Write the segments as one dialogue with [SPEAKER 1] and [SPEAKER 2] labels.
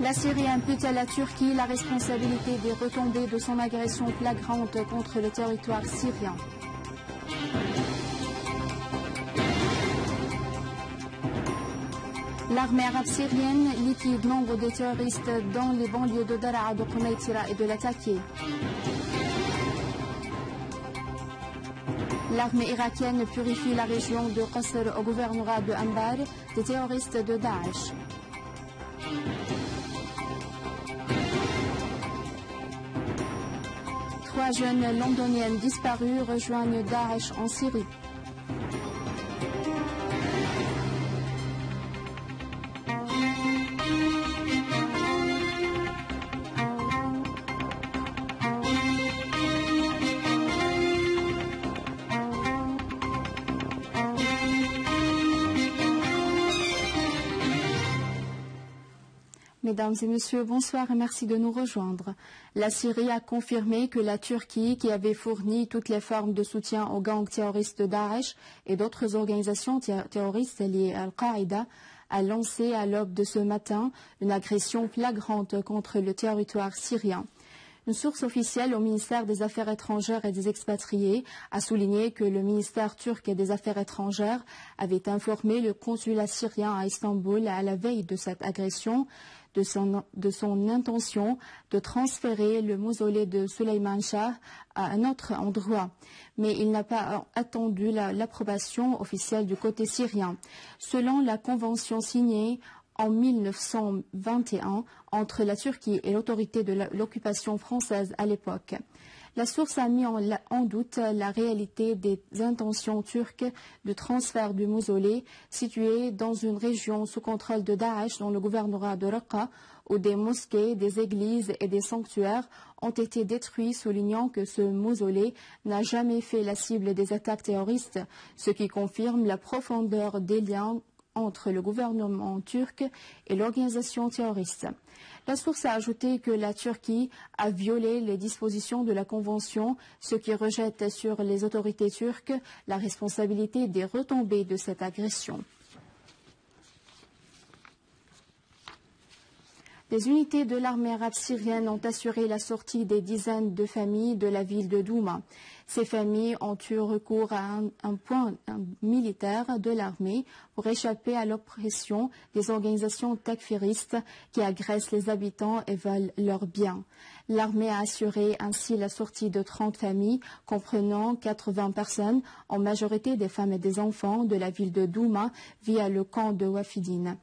[SPEAKER 1] La Syrie impute à la Turquie la responsabilité des retombées de son agression flagrante contre le territoire syrien. L'armée arabe syrienne liquide nombre de terroristes dans les banlieues de Daraa, de Quneitira et de Latakia. L'armée irakienne purifie la région de Qasr au gouvernorat de Anbar des terroristes de Daesh. Trois jeunes londoniennes disparues rejoignent Daesh en Syrie. Mesdames et messieurs, bonsoir et merci de nous rejoindre. La Syrie a confirmé que la Turquie, qui avait fourni toutes les formes de soutien aux gangs terroristes de Daesh et d'autres organisations terroristes liées à Al-Qaïda, a lancé à l'aube de ce matin une agression flagrante contre le territoire syrien. Une source officielle au ministère des Affaires étrangères et des expatriés a souligné que le ministère turc des Affaires étrangères avait informé le consulat syrien à Istanbul à la veille de cette agression de son intention de transférer le mausolée de Suleyman Shah à un autre endroit. Mais il n'a pas attendu l'approbation officielle du côté syrien. Selon la convention signée en 1921 entre la Turquie et l'autorité de l'occupation française à l'époque. La source a mis en doute la réalité des intentions turques de transfert du mausolée situé dans une région sous contrôle de Daesh dans le gouvernorat de Raqqa, où des mosquées, des églises et des sanctuaires ont été détruits, soulignant que ce mausolée n'a jamais fait la cible des attaques terroristes, ce qui confirme la profondeur des liens entre le gouvernement turc et l'organisation terroriste. La source a ajouté que la Turquie a violé les dispositions de la Convention, ce qui rejette sur les autorités turques la responsabilité des retombées de cette agression. Les unités de l'armée arabe syrienne ont assuré la sortie des dizaines de familles de la ville de Douma. Ces familles ont eu recours à un point militaire de l'armée pour échapper à l'oppression des organisations takfiristes qui agressent les habitants et veulent leurs biens. L'armée a assuré ainsi la sortie de 30 familles, comprenant 80 personnes, en majorité des femmes et des enfants, de la ville de Douma via le camp de Wafidine.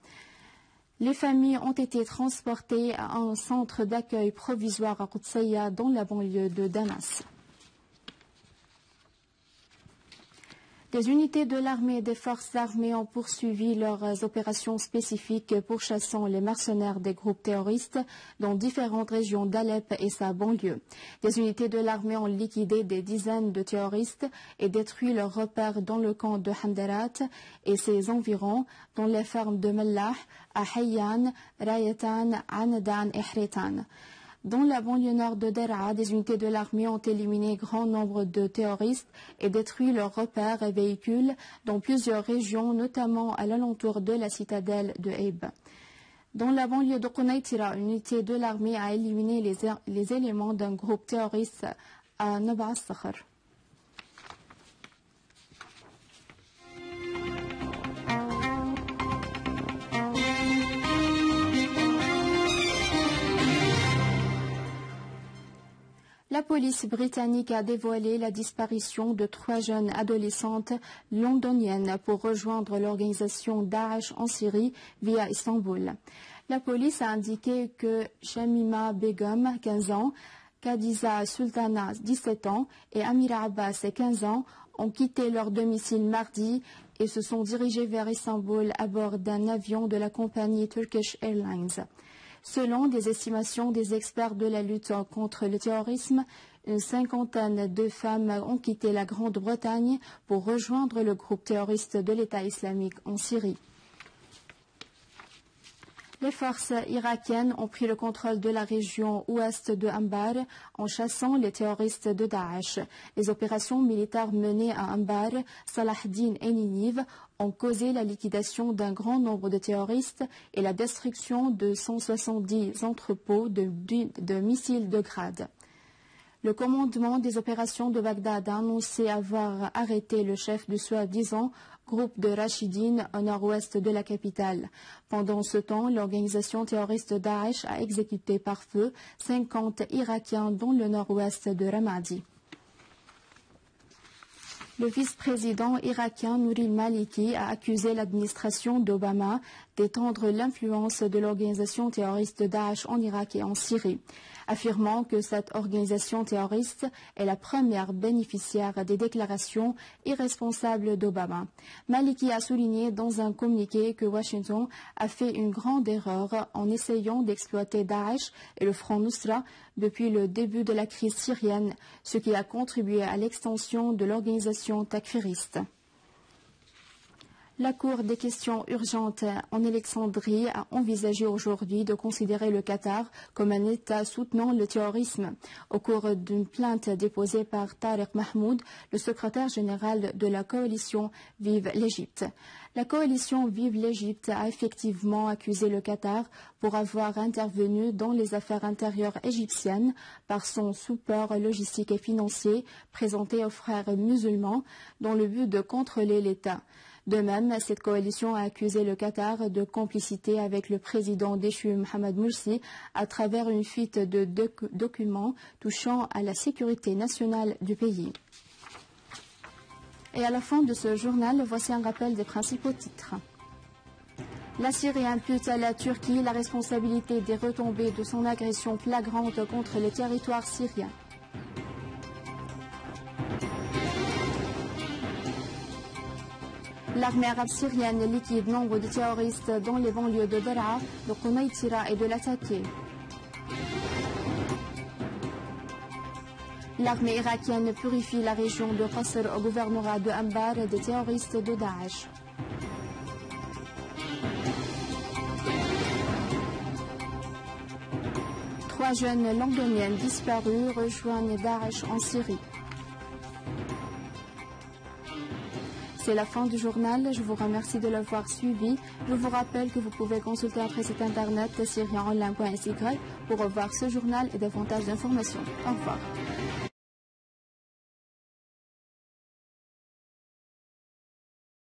[SPEAKER 1] Les familles ont été transportées à un centre d'accueil provisoire à Qudsiya dans la banlieue de Damas. Des unités de l'armée et des forces armées ont poursuivi leurs opérations spécifiques pourchassant les mercenaires des groupes terroristes dans différentes régions d'Alep et sa banlieue. Des unités de l'armée ont liquidé des dizaines de terroristes et détruit leurs repères dans le camp de Hamdarat et ses environs, dans les fermes de Mellah, à Hayyan, Rayatan, Anadan et Hritan. Dans la banlieue nord de Daraa, des unités de l'armée ont éliminé grand nombre de terroristes et détruit leurs repères et véhicules dans plusieurs régions, notamment à l'alentour de la citadelle de Haib. Dans la banlieue de Quneitira, une unité de l'armée a éliminé les éléments d'un groupe terroriste à Nab'a Sakhar. La police britannique a dévoilé la disparition de 3 jeunes adolescentes londoniennes pour rejoindre l'organisation Daesh en Syrie via Istanbul. La police a indiqué que Shamima Begum, 15 ans, Khadija Sultana, 17 ans, et Amira Abbas, 15 ans, ont quitté leur domicile mardi et se sont dirigés vers Istanbul à bord d'un avion de la compagnie Turkish Airlines. Selon des estimations des experts de la lutte contre le terrorisme, une cinquantaine de femmes ont quitté la Grande-Bretagne pour rejoindre le groupe terroriste de l'État islamique en Syrie. Les forces irakiennes ont pris le contrôle de la région ouest de Anbar en chassant les terroristes de Daesh. Les opérations militaires menées à Anbar, Salahdin et Ninive ont causé la liquidation d'un grand nombre de terroristes et la destruction de 170 entrepôts de missiles de grade. Le commandement des opérations de Bagdad a annoncé avoir arrêté le chef du soi-disant groupe de Rachidine au nord-ouest de la capitale. Pendant ce temps, l'organisation terroriste Daesh a exécuté par feu 50 Irakiens dans le nord-ouest de Ramadi. Le vice-président irakien Nouri Maliki a accusé l'administration d'Obama d'étendre l'influence de l'organisation terroriste Daesh en Irak et en Syrie, affirmant que cette organisation terroriste est la première bénéficiaire des déclarations irresponsables d'Obama. Maliki a souligné dans un communiqué que Washington a fait une grande erreur en essayant d'exploiter Daesh et le Front Nusra depuis le début de la crise syrienne, ce qui a contribué à l'extension de l'organisation takfiriste. La Cour des questions urgentes en Alexandrie a envisagé aujourd'hui de considérer le Qatar comme un État soutenant le terrorisme au cours d'une plainte déposée par Tariq Mahmoud, le secrétaire général de la coalition Vive l'Égypte. La coalition Vive l'Égypte a effectivement accusé le Qatar pour avoir intervenu dans les affaires intérieures égyptiennes par son support logistique et financier présenté aux frères musulmans dans le but de contrôler l'État. De même, cette coalition a accusé le Qatar de complicité avec le président déchu Mohamed Morsi à travers une fuite de documents touchant à la sécurité nationale du pays. Et à la fin de ce journal, voici un rappel des principaux titres. La Syrie impute à la Turquie la responsabilité des retombées de son agression flagrante contre les territoires syriens. L'armée arabe syrienne liquide nombre de terroristes dans les banlieues de Daraa, de Quneitira et de Latakia. L'armée irakienne purifie la région de Qasr au gouvernorat de Anbar des terroristes de Daesh. Trois jeunes londoniennes disparues rejoignent Daesh en Syrie. C'est la fin du journal. Je vous remercie de l'avoir suivi. Je vous rappelle que vous pouvez consulter notre site internet syrienonline.sy pour revoir ce journal et davantage d'informations. Au revoir.